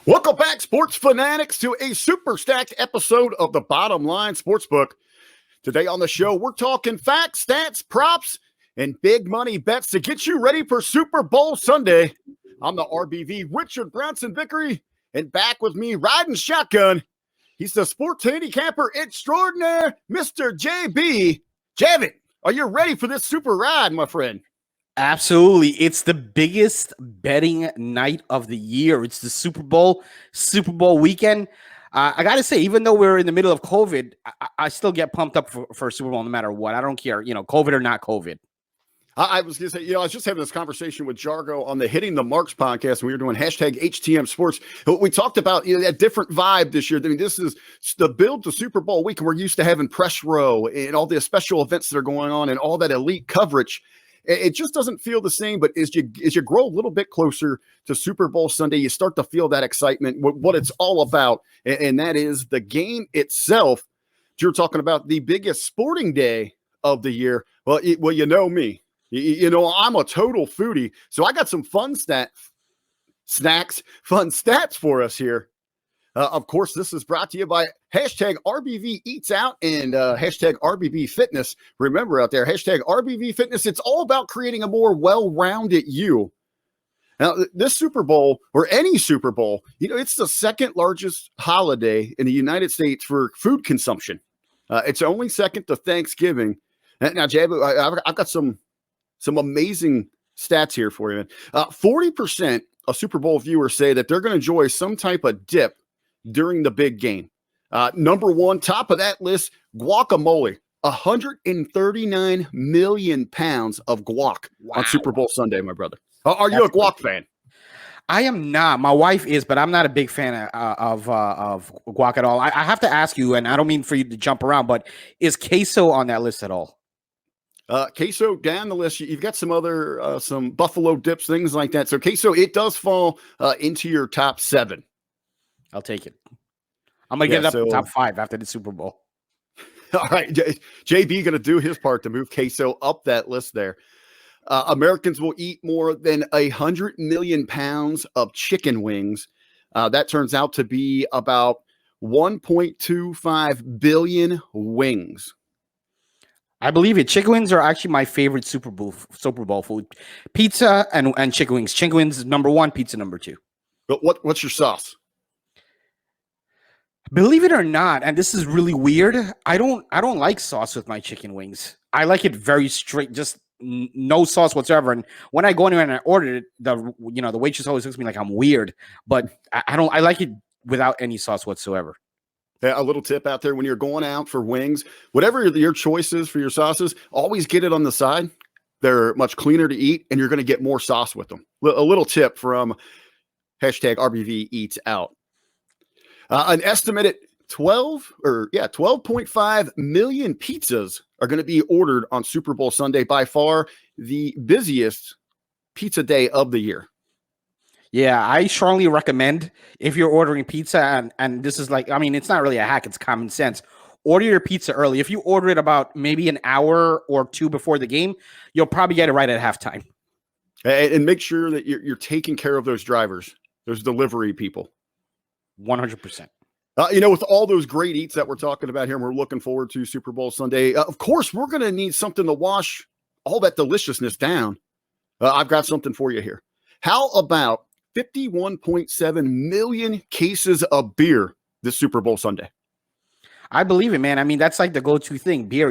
Welcome back, sports fanatics, to a super stacked episode of the Bottom Line Sportsbook. Today on the show, we're talking facts, stats, props, and big money bets to get you ready for Super Bowl Sunday. I'm the RBV Richard Brownson Vickery, and back with me riding shotgun, he's the sports handicapper extraordinaire, Mr. JayB. Javin, are you ready for this super ride, my friend? Absolutely. It's the biggest betting night of the year. It's the Super Bowl weekend. I got to say, even though we're in the middle of COVID, I still get pumped up for Super Bowl no matter what. I don't care, COVID or not COVID. I was going to say, I was just having this conversation with Jargo on the Hitting the Marks podcast. And we were doing hashtag HTM Sports. We talked about a different vibe this year. I mean, this is the build to Super Bowl week. And we're used to having press row and all the special events that are going on and all that elite coverage. It just doesn't feel the same, but as you grow a little bit closer to Super Bowl Sunday, you start to feel that excitement, what it's all about, and that is the game itself. You're talking about the biggest sporting day of the year. Well, you know me. I'm a total foodie, so I got some fun stats for us here. Of course, this is brought to you by hashtag RBV Eats Out and hashtag RBV Fitness. Remember out there, hashtag RBV Fitness. It's all about creating a more well-rounded you. Now, this Super Bowl, or any Super Bowl, it's the second largest holiday in the United States for food consumption. It's only second to Thanksgiving. Now, Jab, I've got some amazing stats here for you. 40% of Super Bowl viewers say that they're going to enjoy some type of dip during the big game. Number one, top of that list, guacamole. 139 million pounds of guac on Super Bowl Sunday, my brother. Are you a guac fan? I am not. My wife is, but I'm not a big fan of guac at all. I have to ask you, and I don't mean for you to jump around, but is queso on that list at all? Queso down the list. You've got some other, some buffalo dips, things like that. So queso, it does fall into your top 7. I'll take it. I'm going to get it up to top 5 after the Super Bowl. All right. JB going to do his part to move queso up that list there. Americans will eat more than 100 million pounds of chicken wings. That turns out to be about 1.25 billion wings. I believe it. Chicken wings are actually my favorite Super Bowl food. Pizza and chicken wings. Chicken wings is number 1, pizza number 2. But what's your sauce? Believe it or not, and this is really weird, I don't like sauce with my chicken wings. I like it very straight, just no sauce whatsoever. And when I go anywhere and I order it, the waitress always looks at me like I'm weird. But I like it without any sauce whatsoever. Yeah, a little tip out there when you're going out for wings, whatever your choice is for your sauces, always get it on the side. They're much cleaner to eat, and you're going to get more sauce with them. A little tip from hashtag RBV Eats Out. An estimated 12.5 million pizzas are going to be ordered on Super Bowl Sunday, by far the busiest pizza day of the year. Yeah, I strongly recommend if you're ordering pizza, and this is it's not really a hack, it's common sense. Order your pizza early. If you order it about maybe an hour or 2 before the game, you'll probably get it right at halftime. And make sure that you're taking care of those drivers, those delivery people. 100%. With all those great eats that we're talking about here, and we're looking forward to Super Bowl Sunday, of course, we're going to need something to wash all that deliciousness down. I've got something for you here. How about 51.7 million cases of beer this Super Bowl Sunday? I believe it, man. I mean, that's like the go-to thing, beer,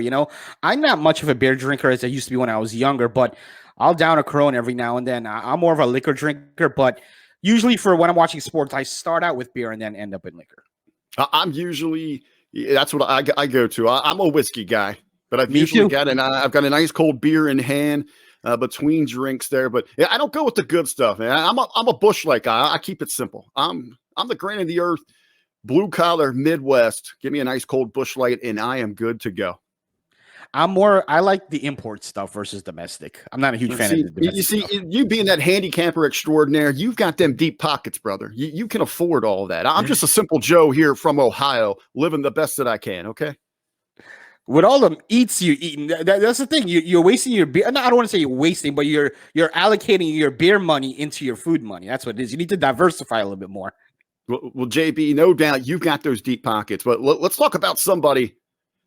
I'm not much of a beer drinker as I used to be when I was younger, but I'll down a Corona every now and then. I'm more of a liquor drinker, but usually for when I'm watching sports, I start out with beer and then end up in liquor. That's what I go to. I'm a whiskey guy, but I've got a nice cold beer in hand between drinks there. But yeah, I don't go with the good stuff, man. I'm a Busch Light guy. I keep it simple. I'm the grain of the earth, blue collar Midwest. Give me a nice cold Busch Light, and I am good to go. I like the import stuff versus domestic. I'm not a huge fan of the domestic. You see, you being that handicapper extraordinaire, you've got them deep pockets, brother. You can afford all that. I'm just a simple Joe here from Ohio, living the best that I can, okay? With all the eats you're eating, that's the thing. You're wasting your beer. No, I don't want to say you're wasting, but you're allocating your beer money into your food money. That's what it is. You need to diversify a little bit more. Well, JB, no doubt you've got those deep pockets, but let's talk about somebody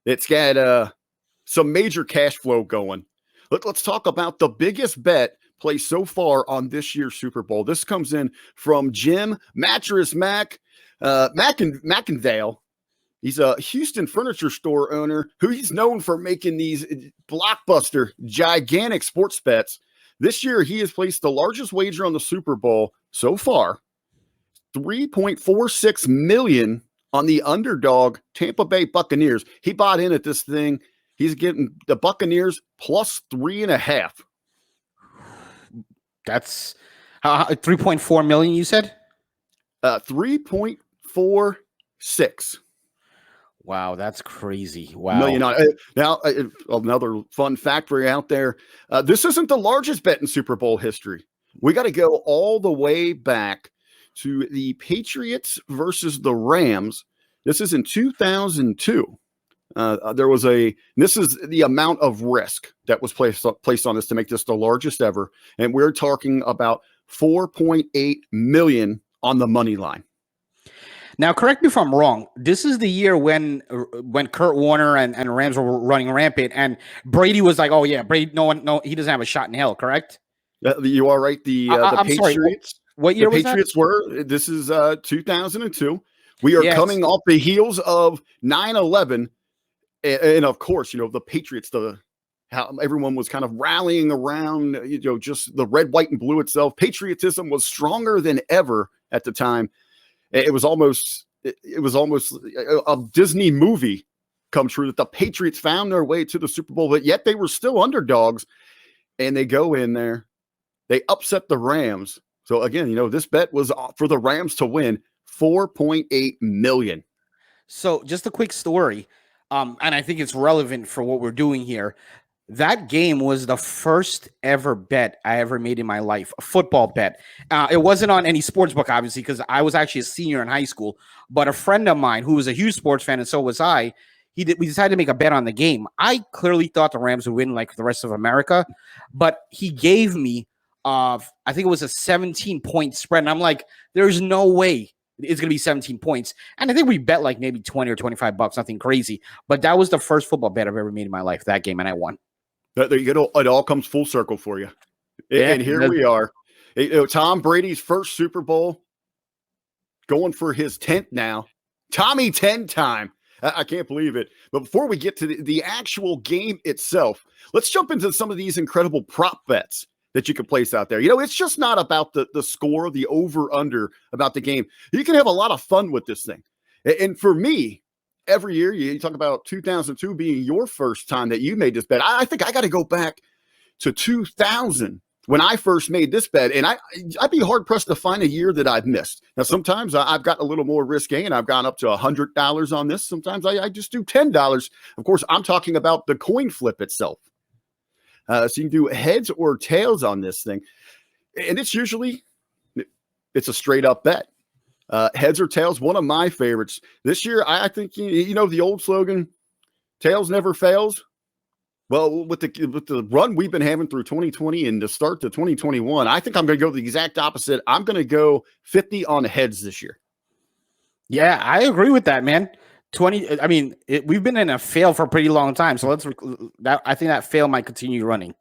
that's got some major cash flow going. Let's talk about the biggest bet placed so far on this year's Super Bowl. This comes in from Jim Mattress Mackendale. He's a Houston furniture store owner who he's known for making these blockbuster, gigantic sports bets. This year, he has placed the largest wager on the Super Bowl so far, $3.46 million on the underdog Tampa Bay Buccaneers. He bought in at this thing. He's getting the Buccaneers plus 3.5. That's 3.4 million, you said? 3.46. Wow, that's crazy. Wow. Million. Now, another fun fact for you out there. This isn't the largest bet in Super Bowl history. We got to go all the way back to the Patriots versus the Rams. This is in 2002. This is the amount of risk that was placed on this to make this the largest ever. And we're talking about 4.8 million on the money line. Now, correct me if I'm wrong. This is the year when Kurt Warner and Rams were running rampant, and Brady was like, "Oh yeah, Brady, no, he doesn't have a shot in hell." Correct? You are right. The Patriots. Sorry, what year was Patriots that? were? This is 2002. We are coming off the heels of 9/11, and of course, the Patriots. How everyone was kind of rallying around, just the red, white, and blue itself. Patriotism was stronger than ever at the time. It was almost a Disney movie come true that the Patriots found their way to the Super Bowl, but yet they were still underdogs, and they go in there, they upset the Rams. So again, this bet was for the Rams to win 4.8 million. So just a quick story, and I think it's relevant for what we're doing here. That game was the first ever bet I ever made in my life, a football bet. It wasn't on any sports book, obviously, because I was actually a senior in high school. But a friend of mine who was a huge sports fan, and so was I, we decided to make a bet on the game. I clearly thought the Rams would win like the rest of America, but he gave me, I think it was a 17-point spread. And I'm like, there's no way it's going to be 17 points. And I think we bet like maybe 20 or $25, nothing crazy. But that was the first football bet I've ever made in my life, that game, and I won. It all comes full circle for you. Yeah, and here we are. Tom Brady's first Super Bowl, going for his 10th now. Tommy 10 time. I can't believe it. But before we get to the actual game itself, let's jump into some of these incredible prop bets that you can place out there. It's just not about the score, the over-under, about the game. You can have a lot of fun with this thing. And for me, every year, you talk about 2002 being your first time that you made this bet. I think I got to go back to 2000 when I first made this bet, and I'd be hard-pressed to find a year that I've missed. Now, sometimes I've got a little more risque, and I've gone up to $100 on this. Sometimes I just do $10. Of course, I'm talking about the coin flip itself. So you can do heads or tails on this thing, and it's a straight-up bet. Heads or tails, one of my favorites. This year, I think, the old slogan, tails never fails. Well, with the run we've been having through 2020 and the start to 2021, I think I'm going to go the exact opposite. I'm going to go 50 on heads this year. Yeah, I agree with that, man. We've been in a fail for a pretty long time. So I think that fail might continue running.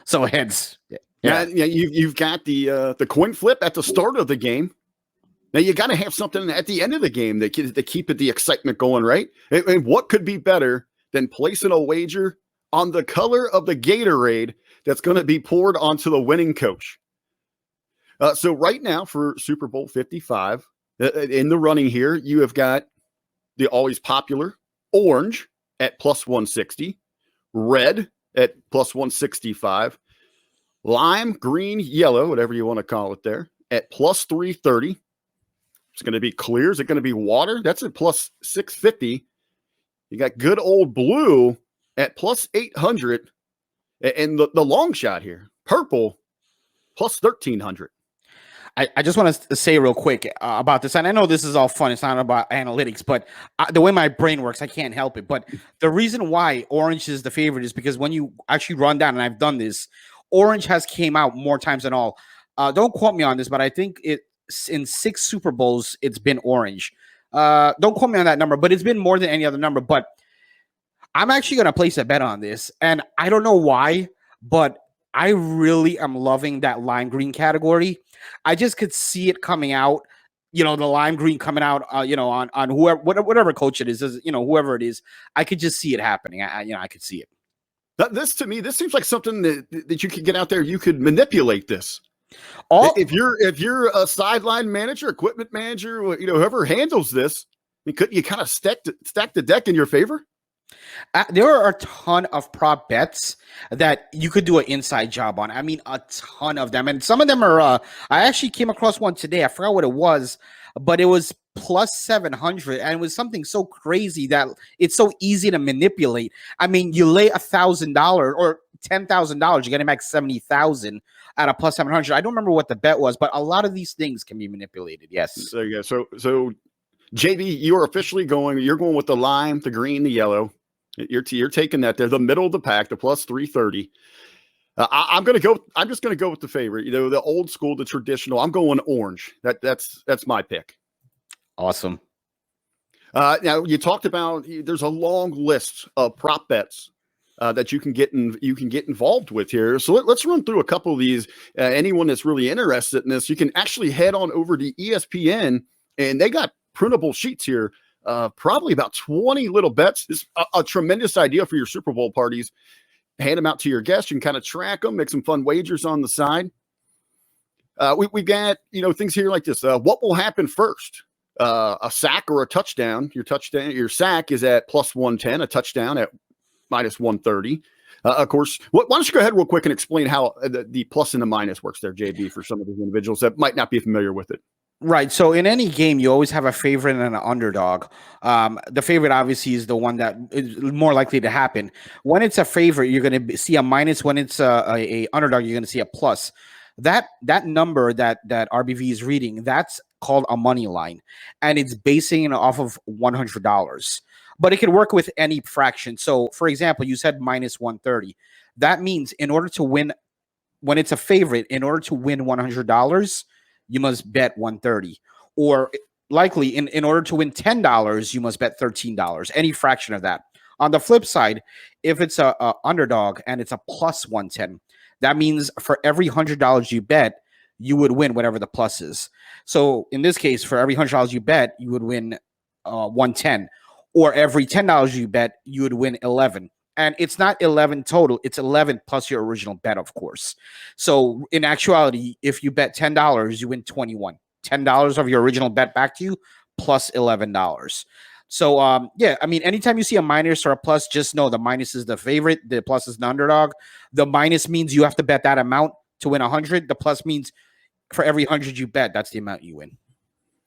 So heads. Yeah. You've got the coin flip at the start of the game. Now, you got to have something at the end of the game that keep the excitement going, right? And what could be better than placing a wager on the color of the Gatorade that's going to be poured onto the winning coach? So right now for Super Bowl 55, in the running here, you have got the always popular orange at plus 160, red at plus 165, lime, green, yellow, whatever you want to call it there, at plus 330. It's going to be clear. Is it going to be water? That's at plus 650. You got good old blue at plus 800. And the long shot here, purple, plus 1,300. I just want to say real quick about this. And I know this is all fun. It's not about analytics, but the way my brain works, I can't help it. But the reason why orange is the favorite is because when you actually run down, and I've done this, orange has came out more times than all. Don't quote me on this, but I think in 6 Super Bowls, it's been orange. Don't quote me on that number, but it's been more than any other number. But I'm actually going to place a bet on this, and I don't know why, but I really am loving that lime green category. I just could see it coming out, the lime green coming out, on whoever, whatever coach it is, whoever it is. I could just see it happening. I could see it. This to me, this seems like something that you could get out there. You could manipulate this. If you're a sideline manager, equipment manager, whoever handles this, couldn't you kind of stack the deck in your favor? There are a ton of prop bets that you could do an inside job on. I mean, a ton of them. And some of them are, I actually came across one today. I forgot what it was, but it was plus 700. And it was something so crazy that it's so easy to manipulate. I mean, you lay $1,000 or $10,000, you're getting back 70,000 at a plus 700. I don't remember what the bet was, but a lot of these things can be manipulated. Yes. There you go. So JB, you're officially going with the lime, the green, the yellow. You're taking that there, the middle of the pack, the plus 330. I'm just going to go with the favorite, the old school, the traditional. I'm going orange. That's my pick. Awesome. Now you talked about, there's a long list of prop bets that you can get involved with here. So let's run through a couple of these. Anyone that's really interested in this, you can actually head on over to ESPN, and they got printable sheets here. Probably about 20 little bets. It's a tremendous idea for your Super Bowl parties. Hand them out to your guests. You can kind of track them, make some fun wagers on the side. We got, things here like this. What will happen first? A sack or a touchdown? Your sack is at plus 110, a touchdown at minus 130. Of course, why don't you go ahead real quick and explain how the plus and the minus works there, JB, for some of these individuals that might not be familiar with it. Right. So in any game, you always have a favorite and an underdog. The favorite obviously is the one that is more likely to happen. When it's a favorite, you're going to see a minus. When it's a underdog, you're going to see a plus. That number that RBV is reading, that's called a money line, and it's basing it off of $100. But it can work with any fraction. So, for example, you said minus 130. That means in order to win, when it's a favorite, in order to win $100, you must bet 130, or likely in order to win $10, you must bet $13, any fraction of that. On the flip side, if it's a underdog and it's a plus 110, that means for every $100 you bet, you would win whatever the plus is. So in this case, for every $100 you bet, you would win 110, or every $10 you bet, you would win 11. And it's not 11 total. It's 11 plus your original bet, of course. So in actuality, if you bet $10, you win 21. $10 of your original bet back to you plus $11. So, I mean, anytime you see a minus or a plus, just know the minus is the favorite. The plus is the underdog. The minus means you have to bet that amount to win 100. The plus means for every 100 you bet, that's the amount you win.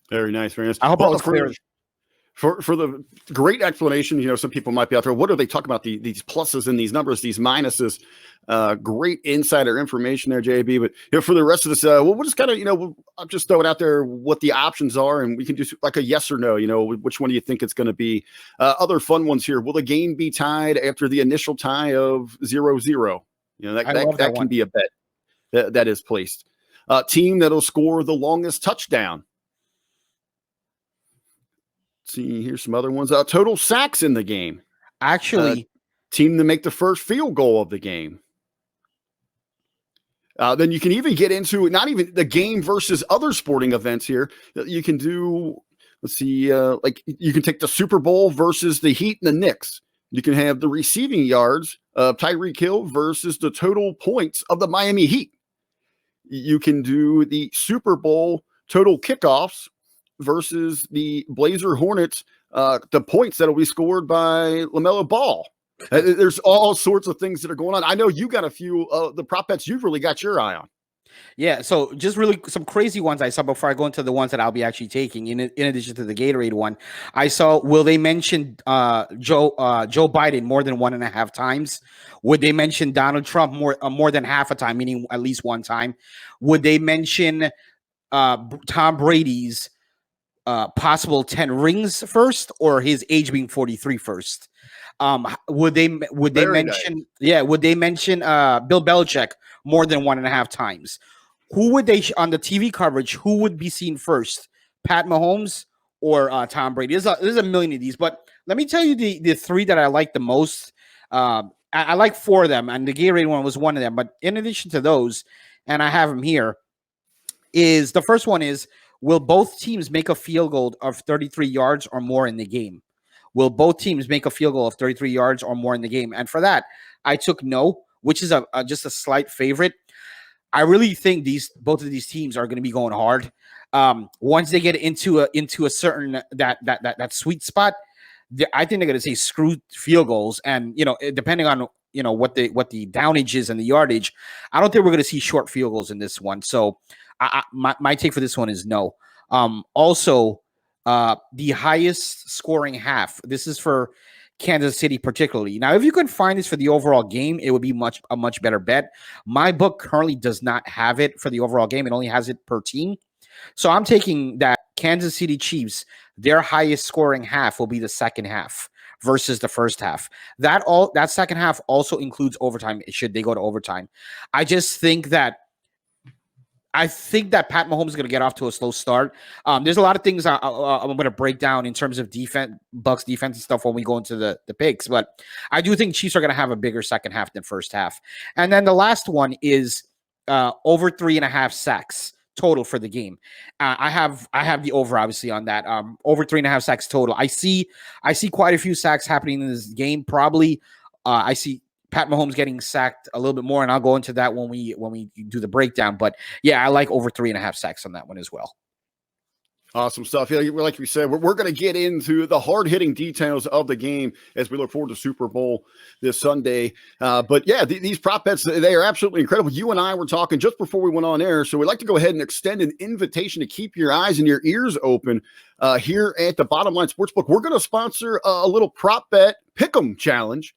Very nice. Very nice. I hope I was clear. For the great explanation, some people might be out there. What are they talking about? These pluses and these numbers, these minuses. Great insider information there, JB. But for the rest of this, we'll just kind of, I'll just throw it out there what the options are, and we can do like a yes or no. Which one do you think it's going to be? Other fun ones here. Will the game be tied after the initial tie of 0-0? That can be a bet that is placed. Team that'll score the longest touchdown. See, here's some other ones. Total sacks in the game. Actually, team to make the first field goal of the game. Then you can even get into not even the game versus other sporting events here. You can do, let's see, like you can take the Super Bowl versus the Heat and the Knicks. You can have the receiving yards of Tyreek Hill versus the total points of the Miami Heat. You can do the Super Bowl total kickoffs versus the Blazer Hornets, the points that will be scored by LaMelo Ball. There's all sorts of things that are going on. I know you got a few the prop bets you've really got your eye on. Yeah, so just really some crazy ones I saw before I go into the ones that I'll be actually taking. In addition to the Gatorade one, I saw, will they mention Joe Biden more than 1.5 times? Would they mention Donald Trump more than half a time, meaning at least one time? Would they mention Tom Brady's possible 10 rings first, or his age being 43 first? Would they mention Bill Belichick more than 1.5 times? who would they on the TV coverage? Who would be seen first, Pat Mahomes or Tom Brady? There's a million of these, but let me tell you the three that I like the most. I like four of them, and the Gatorade one was one of them. But in addition to those, and I have them here, is the first one is, will both teams make a field goal of 33 yards or more in the game? Will both teams make a field goal of 33 yards or more in the game? And for that, I took no, which is just a slight favorite. I really think both of these teams are going to be going hard. Once they get into a certain that sweet spot, I think they're going to say screw field goals, and depending on what the downage is and the yardage, I don't think we're going to see short field goals in this one. So my take for this one is no. Also, the highest scoring half. This is for Kansas City particularly. Now, if you can find this for the overall game, it would be a much better bet. My book currently does not have it for the overall game. It only has it per team. So I'm taking that Kansas City Chiefs, their highest scoring half will be the second half versus the first half. That second half also includes overtime should they go to overtime. I think that Pat Mahomes is going to get off to a slow start. There's a lot of things I'm going to break down in terms of defense, Bucs defense and stuff when we go into the picks, but I do think Chiefs are going to have a bigger second half than first half. And then the last one is over 3.5 sacks total for the game. I have the over obviously on that. Over 3.5 sacks total. I see quite a few sacks happening in this game. Probably I see Pat Mahomes getting sacked a little bit more, and I'll go into that when we do the breakdown. But yeah, I like over 3.5 sacks on that one as well. Awesome stuff. Yeah, like we said, we're going to get into the hard-hitting details of the game as we look forward to Super Bowl this Sunday. But yeah, these prop bets, they are absolutely incredible. You and I were talking just before we went on air, so we'd like to go ahead and extend an invitation to keep your eyes and your ears open here at the Bottom Line Sportsbook. We're going to sponsor a little prop bet pick'em challenge.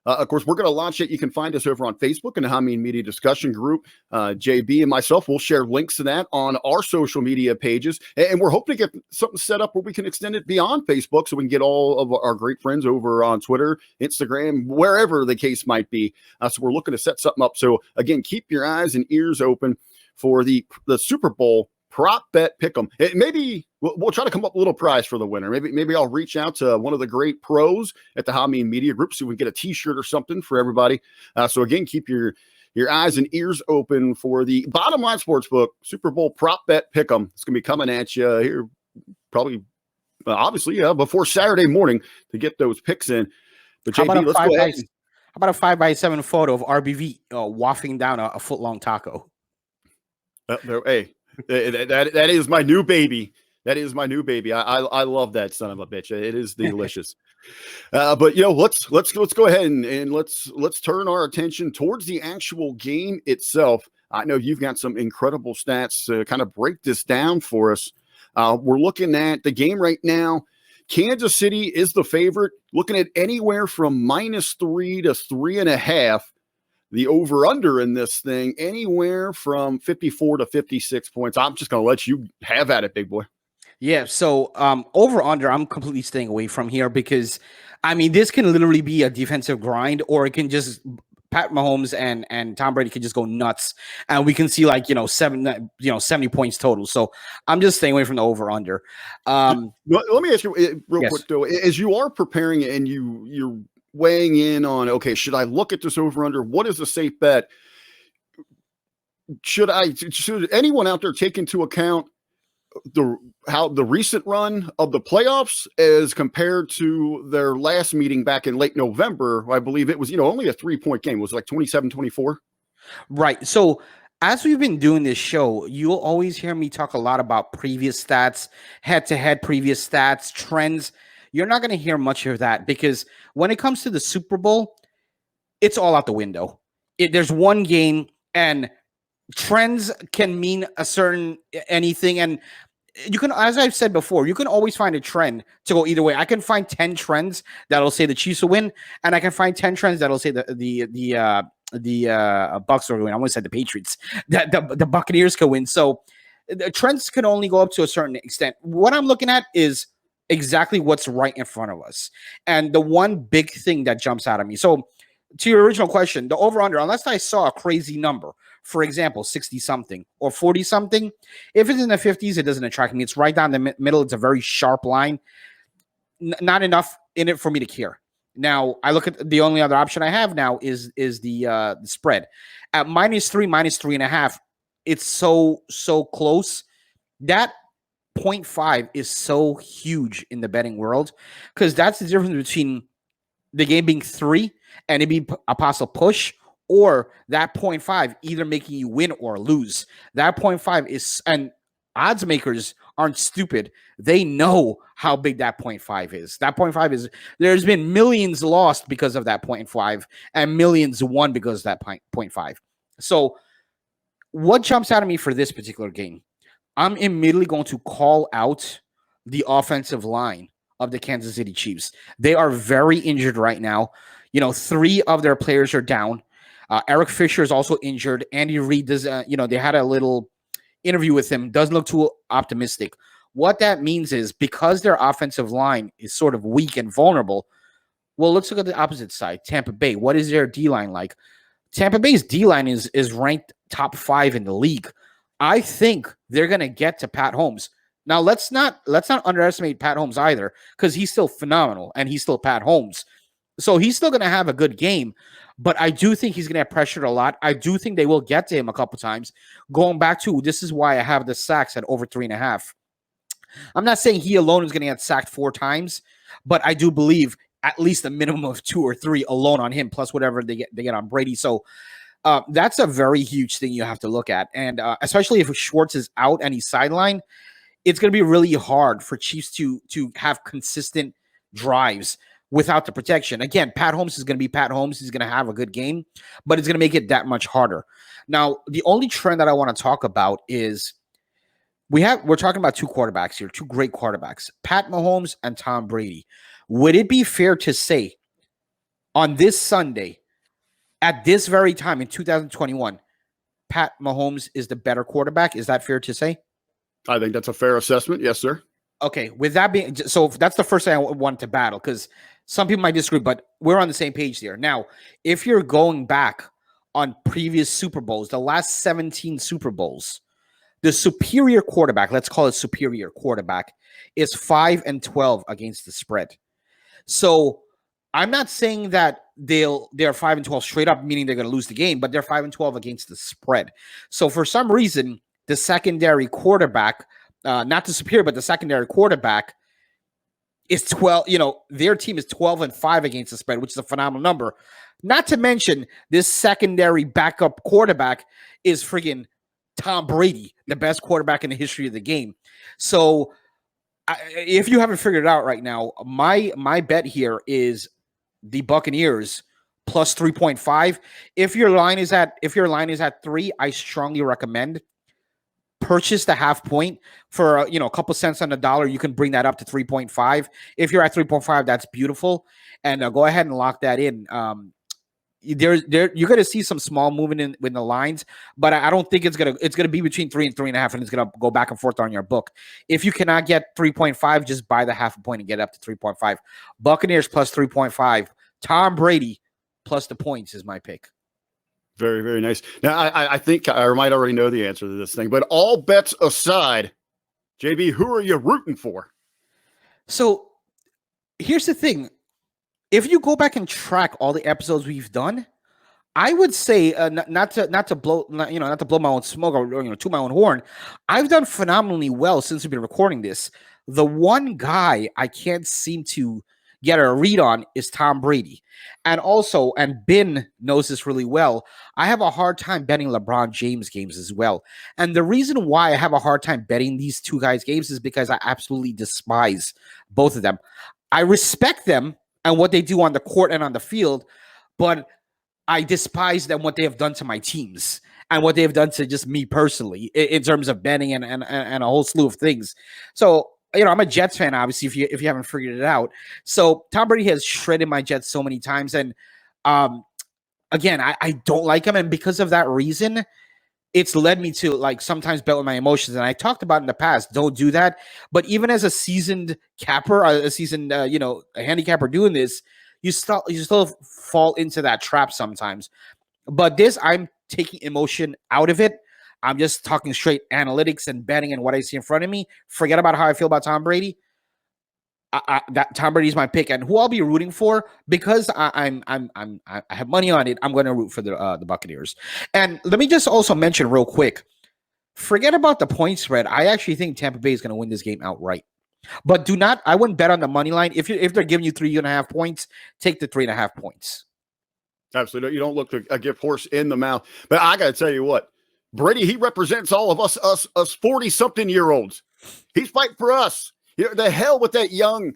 Of course, we're going to launch it. You can find us over on Facebook in the Hamin Media Discussion Group. JayB and myself will share links to that on our social media pages. And we're hoping to get something set up where we can extend it beyond Facebook so we can get all of our great friends over on Twitter, Instagram, wherever the case might be. So we're looking to set something up. So, again, keep your eyes and ears open for the Super Bowl prop bet pick'em. Maybe we'll try to come up with a little prize for the winner. Maybe I'll reach out to one of the great pros at the Hamin Media Group so we can get a T-shirt or something for everybody. So again, keep your eyes and ears open for the Bottom Line Sportsbook Super Bowl prop bet pick'em. It's going to be coming at you here probably, obviously, before Saturday morning to get those picks in. But JayB, let's go ahead. How about a 5x7 photo of RBV wafting down a foot-long taco? Hey. That is my new baby. That is my new baby. I love that son of a bitch. It is delicious. But let's go ahead and let's turn our attention towards the actual game itself. I know you've got some incredible stats to kind of break this down for us. We're looking at the game right now. Kansas City is the favorite, looking at anywhere from -3 to 3.5. The over-under in this thing, anywhere from 54 to 56 points. I'm just going to let you have at it, big boy. Yeah, so over-under, I'm completely staying away from here because, I mean, this can literally be a defensive grind, or it can just Pat Mahomes and Tom Brady can just go nuts, and we can see 70 points total. So I'm just staying away from the over-under. Let me ask you real quick, though. As you are preparing and you're weighing in on, okay, should I look at this over under? What is a safe bet? Should anyone out there take into account how the recent run of the playoffs as compared to their last meeting back in late November? I believe it was, only a 3-point game. It was like 27-24. Right. So as we've been doing this show, you'll always hear me talk a lot about previous stats, head-to-head previous stats, trends. You're not going to hear much of that because when it comes to the Super Bowl, it's all out the window. There's one game, and trends can mean a certain anything. And you can, as I've said before, you can always find a trend to go either way. I can find 10 trends that'll say the Chiefs will win, and I can find 10 trends that'll say the Bucs will win. I almost said the Patriots, that the Buccaneers could win. So the trends can only go up to a certain extent. What I'm looking at is exactly what's right in front of us. And the one big thing that jumps out at me. So to your original question, the over-under, unless I saw a crazy number, For example, 60 something or 40 something. If it's in the 50s, it doesn't attract me. It's right down the middle. It's a very sharp line. Not enough in it for me to care. Now I look at the only other option I have now is the spread at -3, -3.5. It's so close. That 0.5 is so huge in the betting world because that's the difference between the game being 3 and it being a possible push, or that 0.5 either making you win or lose. That 0.5 is, and odds makers aren't stupid. They know how big that 0.5 is. That 0.5 is, there's been millions lost because of that 0.5 and millions won because of that 0.5. So what jumps out at me for this particular game? I'm immediately going to call out the offensive line of the Kansas City Chiefs. They are very injured right now. 3 of their players are down. Eric Fisher is also injured. Andy Reid does, they had a little interview with him. Doesn't look too optimistic. What that means is because their offensive line is sort of weak and vulnerable. Well, let's look at the opposite side. Tampa Bay. What is their D-line like? Tampa Bay's D-line is ranked top 5 in the league. I think they're going to get to Pat Holmes. Now, let's not underestimate Pat Holmes either, because he's still phenomenal and he's still Pat Holmes. So he's still going to have a good game, but I do think he's going to get pressured a lot. I do think they will get to him a couple times. Going back to, this is why I have the sacks at over 3.5. I'm not saying he alone is going to get sacked 4 times, but I do believe at least a minimum of 2 or 3 alone on him, plus whatever they get on Brady. So that's a very huge thing you have to look at. And especially if Schwartz is out and he's sidelined, it's going to be really hard for Chiefs to have consistent drives without the protection. Again, Pat Holmes is going to be Pat Holmes. He's going to have a good game, but it's going to make it that much harder. Now, the only trend that I want to talk about is we're talking about 2 quarterbacks here, 2 great quarterbacks, Pat Mahomes and Tom Brady. Would it be fair to say on this Sunday, at this very time in 2021, Pat Mahomes is the better quarterback? Is that fair to say? I think that's a fair assessment. Yes, sir. Okay. With that being, so that's the first thing I wanted to battle, because some people might disagree, but we're on the same page there. Now, if you're going back on previous Super Bowls, the last 17 Super Bowls, the superior quarterback, let's call it superior quarterback, is 5-12 against the spread. So I'm not saying that they're 5-12 straight up, meaning they're going to lose the game, but they're 5-12 against the spread. So for some reason, the secondary quarterback, not the superior, but the secondary quarterback is 12. Their team is 12-5 against the spread, which is a phenomenal number. Not to mention this secondary backup quarterback is friggin' Tom Brady, the best quarterback in the history of the game. So if you haven't figured it out right now, my bet here is the Buccaneers plus 3.5. If your line is at 3, I strongly recommend purchase the half point for a couple cents on the dollar. You can bring that up to 3.5. If you're at 3.5, that's beautiful, and go ahead and lock that in. You're going to see some small movement in the lines, but I don't think it's gonna be between 3 and 3.5, and it's gonna go back and forth on your book. If you cannot get 3.5, just buy the half a point and get up to 3.5. Buccaneers plus 3.5. Tom Brady plus the points is my pick. Very, very nice. Now, I think I might already know the answer to this thing, but all bets aside, JB, who are you rooting for? So here's the thing. If you go back and track all the episodes we've done, I would say not to blow my own smoke or to my own horn. I've done phenomenally well since we've been recording this. The one guy I can't seem to get a read on is Tom Brady, and Ben knows this really well. I have a hard time betting LeBron James games as well, and the reason why I have a hard time betting these 2 guys' games is because I absolutely despise both of them. I respect them and what they do on the court and on the field, but I despise them, what they have done to my teams and what they have done to just me personally in terms of betting and a whole slew of things. So, I'm a Jets fan, obviously, if you haven't figured it out. So Tom Brady has shredded my Jets so many times. And again, I don't like him. And because of that reason, it's led me to sometimes bet with my emotions. And I talked about in the past, don't do that. But even as a seasoned capper, a handicapper doing this, you still fall into that trap sometimes. But this, I'm taking emotion out of it. I'm just talking straight analytics and betting and what I see in front of me. Forget about how I feel about Tom Brady. That Tom Brady is my pick, and who I'll be rooting for because I have money on it. I'm going to root for the Buccaneers. And let me just also mention real quick. Forget about the point spread. I actually think Tampa Bay is going to win this game outright. But do not. I wouldn't bet on the money line. If they're giving you 3.5 points, take the 3.5 points. Absolutely. You don't look to give horse in the mouth. But I got to tell you what, Brady, he represents all of us 40-something-year-olds. He's fighting for us. You know, the hell with that young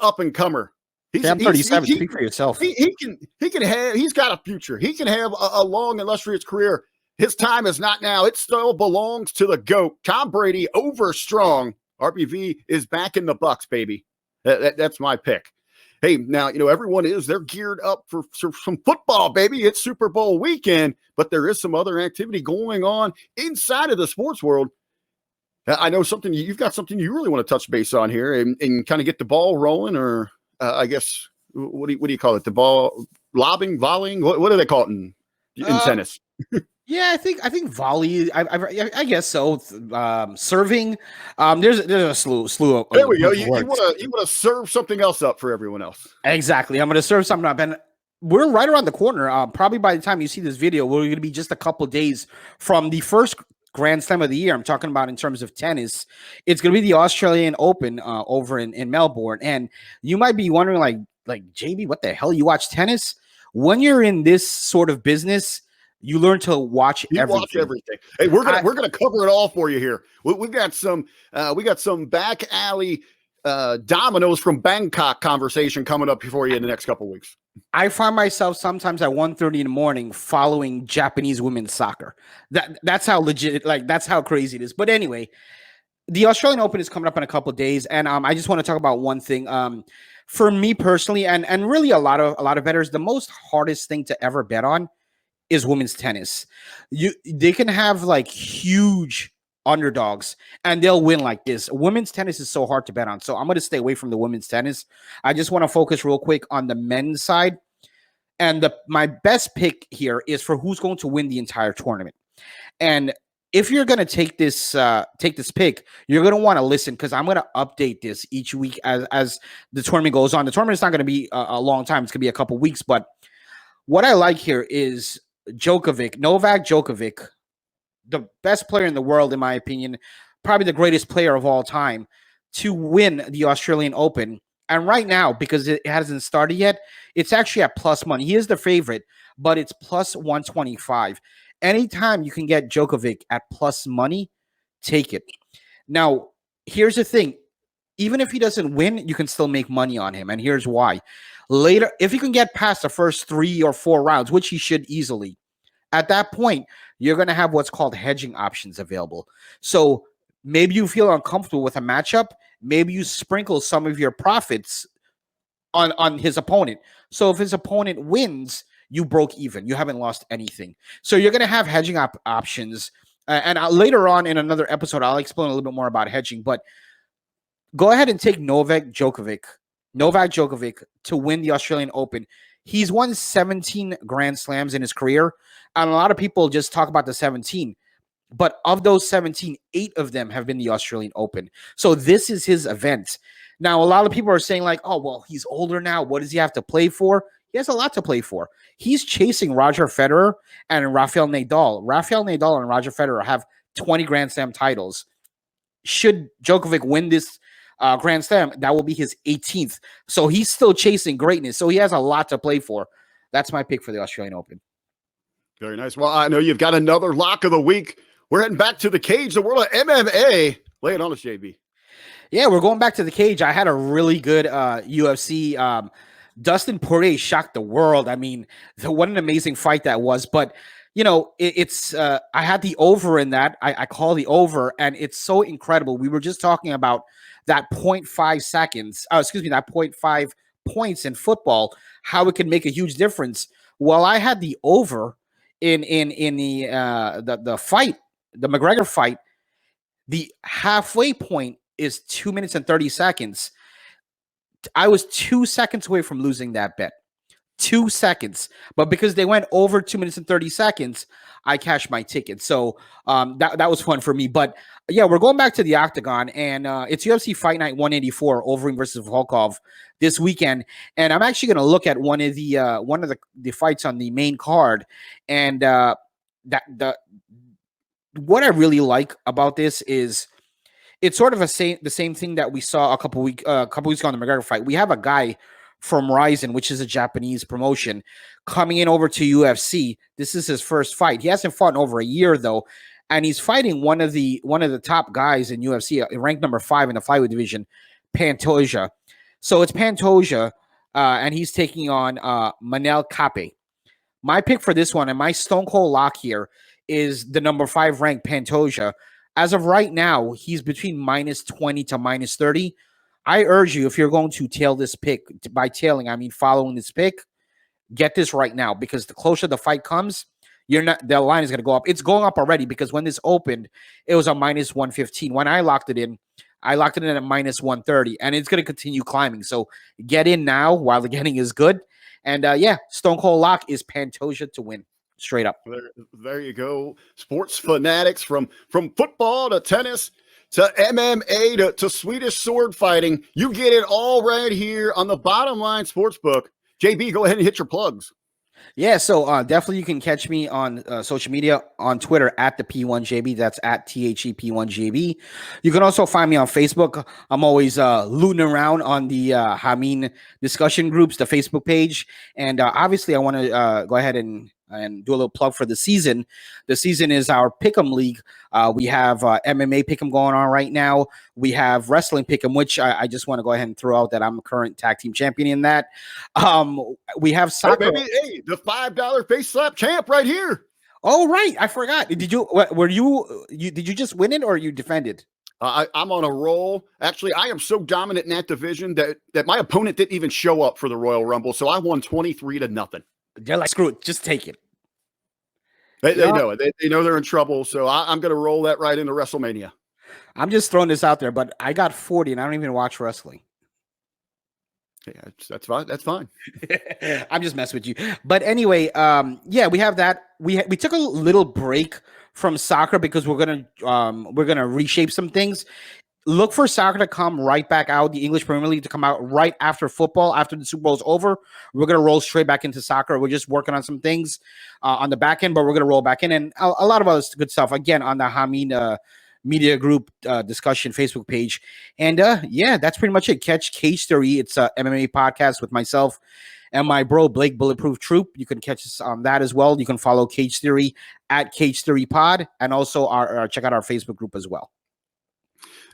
up and comer. I'm 37. Speak for yourself. He's got a future. He can have a long, illustrious career. His time is not now. It still belongs to the GOAT. Tom Brady, over strong. RBV is back in the Bucs, baby. That's my pick. Hey, now, you know, they're geared up for some football, baby. It's Super Bowl weekend, but there is some other activity going on inside of the sports world. I know you've got something you really want to touch base on here and kind of get the ball rolling, or I guess, what do you call it? The ball lobbing, volleying? What do they call it in tennis? Yeah, I think volley. I guess so. Serving. There's a slew. Of there we go. You want to serve something else up for everyone else. Exactly. I'm going to serve something up, and we're right around the corner. Probably by the time you see this video, we're going to be just a couple of days from the first Grand Slam of the year. I'm talking about in terms of tennis. It's going to be the Australian Open over in Melbourne, and you might be wondering, like JayB, what the hell? You watch tennis? When you're in this sort of business, you learn to watch everything. Watch everything. Hey, we're gonna cover it all for you here. We've got some back alley dominoes from Bangkok conversation coming up for you in the next couple of weeks. I find myself sometimes at 1:30 in the morning following Japanese women's soccer. That's how legit, that's how crazy it is. But anyway, the Australian Open is coming up in a couple of days, and I just want to talk about one thing. For me personally, and really a lot of bettors, the most hardest thing to ever bet on is women's tennis. They can have like huge underdogs and they'll win like this. Women's tennis is so hard to bet on. So I'm going to stay away from the women's tennis. I just want to focus real quick on the men's side. And my best pick here is for who's going to win the entire tournament. And if you're going to take this pick, you're going to want to listen because I'm going to update this each week as the tournament goes on. The tournament's not going to be a long time. It's going to be a couple weeks. But what I like here is Novak Djokovic, the best player in the world, in my opinion, probably the greatest player of all time, to win the Australian Open. And right now, because it hasn't started yet, it's actually at plus money. He is the favorite, but it's plus 125. Anytime you can get Djokovic at plus money, take it. Now, here's the thing. Even if he doesn't win, you can still make money on him. And here's why. Later, if you can get past the first 3 or 4 rounds, which he should easily, at that point, you're going to have what's called hedging options available. So maybe you feel uncomfortable with a matchup. Maybe you sprinkle some of your profits on his opponent. So if his opponent wins, you broke even. You haven't lost anything. So you're going to have hedging options. And later on in another episode, I'll explain a little bit more about hedging. But go ahead and take Novak Djokovic to win the Australian Open. He's won 17 Grand Slams in his career. And a lot of people just talk about the 17. But of those 17, 8 of them have been the Australian Open. So this is his event. Now, a lot of people are saying like, oh, well, he's older now. What does he have to play for? He has a lot to play for. He's chasing Roger Federer and Rafael Nadal. Rafael Nadal and Roger Federer have 20 Grand Slam titles. Should Djokovic win this Grand Slam, that will be his 18th. So he's still chasing greatness. So he has a lot to play for. That's my pick for the Australian Open. Very nice. Well, I know you've got another lock of the week. We're heading back to the cage, the world of MMA. Lay it on us, JayB. Yeah, we're going back to the cage. I had a really good UFC. Dustin Poirier shocked the world. I mean, what an amazing fight that was. But, you know, it's I had the over in that. I call the over, and it's so incredible. We were just talking about that 0.5 seconds. That 0.5 points in football, how it can make a huge difference. Well, I had the over in the fight, the McGregor fight. The halfway point is 2 minutes and 30 seconds. I was 2 seconds away from losing that bet. 2 seconds. But because they went over 2 minutes and 30 seconds, I cashed my ticket. So that was fun for me. But yeah, we're going back to the Octagon, and it's UFC Fight Night 184, Overeem versus Volkov this weekend. And I'm actually going to look at one of the fights on the main card, and what I really like about this is it's sort of the same thing that we saw a couple weeks ago on the McGregor fight. We have a guy from Ryzen, which is a Japanese promotion, coming in over to UFC. This is his first fight. He hasn't fought in over a year though, and he's fighting one of the top guys in UFC, ranked number 5 in the flyweight division, Pantoja. So it's Pantoja, and he's taking on Manel Kape. My pick for this one, and my stone cold lock here, is the number 5 ranked Pantoja. As of right now, he's between -20 to -30. I urge you, if you're going to tail this pick, by tailing, I mean following this pick, get this right now, because the closer the fight comes, the line is going to go up. It's going up already, because when this opened, it was a -115. When I locked it in at -130, and it's going to continue climbing. So get in now while the getting is good. And yeah, stone cold lock is Pantoja to win. Straight up. There you go. Sports fanatics from football to tennis to MMA to Swedish sword fighting. You get it all right here on the Bottom Line Sportsbook. JB, go ahead and hit your plugs. Yeah, so definitely you can catch me on social media, on Twitter at the P1JB. That's at THEP1JB. You can also find me on Facebook. I'm always looting around on the Hamin discussion groups, the Facebook page. And obviously I want to go ahead and do a little plug for the season. The season is our Pick'em League. We have MMA Pick'em going on right now. We have Wrestling Pick'em, which I just want to go ahead and throw out that I'm a current tag team champion in that. We have soccer. Hey, the $5 face slap champ right here. Oh, right. I forgot. Did you just win it, or you defended? I'm on a roll. Actually, I am so dominant in that division that my opponent didn't even show up for the Royal Rumble. So I won 23-0. They're like, screw it, just take it. They know it. They know they're in trouble. So I'm going to roll that right into WrestleMania. I'm just throwing this out there, but I got 40 and I don't even watch wrestling. Yeah, that's fine. That's fine. I'm just messing with you. But anyway, yeah, we have that. We took a little break from soccer because we're gonna reshape some things. Look for soccer to come right back out, the English Premier League to come out right after football, after the Super Bowl is over. We're going to roll straight back into soccer. We're just working on some things on the back end, but we're going to roll back in. And a lot of other good stuff, again, on the Hamin Media Group discussion Facebook page. And yeah, that's pretty much it. Catch Cage Theory. It's a MMA podcast with myself and my bro, Blake Bulletproof Troop. You can catch us on that as well. You can follow Cage Theory at Cage Theory Pod, and also check out our Facebook group as well.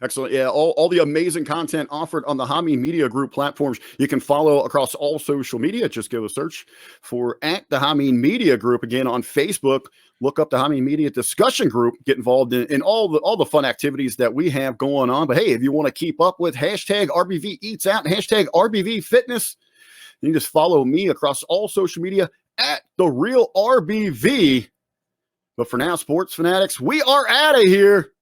Excellent. Yeah, all the amazing content offered on the Hamin Media Group platforms. You can follow across all social media. Just give a search for at the Hamin Media Group. Again, on Facebook, look up the Hamin Media Discussion Group. Get involved in all the fun activities that we have going on. But hey, if you want to keep up with hashtag RBV Eats Out and hashtag RBV Fitness, you can just follow me across all social media at The Real RBV. But for now, sports fanatics, we are out of here.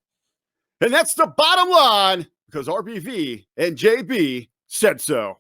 And that's the bottom line, because RBV and JB said so.